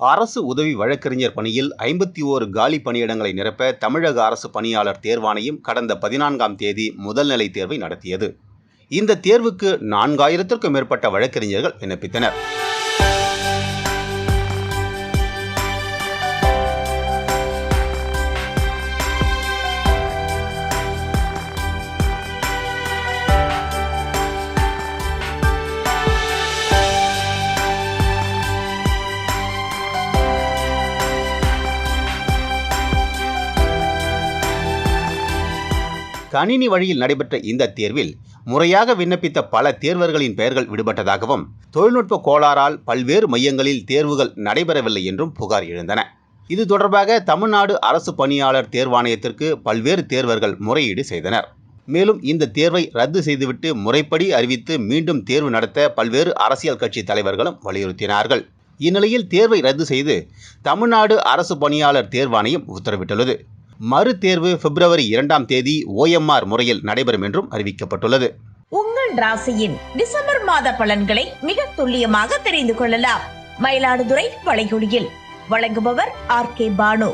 அரசு உதவி வழக்கறிஞர் பணியில் 51 காலி பணியிடங்களை நிரப்ப தமிழக அரசு பணியாளர் தேர்வாணையம் கடந்த 14ஆம் தேதி முதல்நிலை தேர்வை நடத்தியது. இந்த தேர்வுக்கு 4000க்கும் மேற்பட்ட வழக்கறிஞர்கள் விண்ணப்பித்தனர். கணினி வழியில் நடைபெற்ற இந்த தேர்வில் முறையாக விண்ணப்பித்த பல தேர்வர்களின் பெயர்கள் விடுபட்டதாகவும், தொழில்நுட்ப கோளாறால் பல்வேறு மையங்களில் தேர்வுகள் நடைபெறவில்லை என்றும் புகார் எழுந்தன. இது தொடர்பாக தமிழ்நாடு அரசு பணியாளர் தேர்வாணையத்திற்கு பல்வேறு தேர்வர்கள் முறையீடு செய்தனர். மேலும் இந்த தேர்வை ரத்து செய்துவிட்டு முறைப்படி அறிவித்து மீண்டும் தேர்வு நடத்த பல்வேறு அரசியல் கட்சி தலைவர்களும் வலியுறுத்தினார்கள். இந்நிலையில் தேர்வை ரத்து செய்து தமிழ்நாடு அரசு பணியாளர் தேர்வாணையம் உத்தரவிட்டுள்ளது. மறு தேர்வு பிப்ரவரி 2ஆம் தேதி OMR முறையில் நடைபெறும் என்றும் அறிவிக்கப்பட்டுள்ளது. உங்கள் ராசியின் டிசம்பர் மாத பலன்களை மிக துல்லியமாக தெரிந்து கொள்ளலாம். மயிலாடுதுறை வளைகுடியில் வழங்குபவர் RK பானு.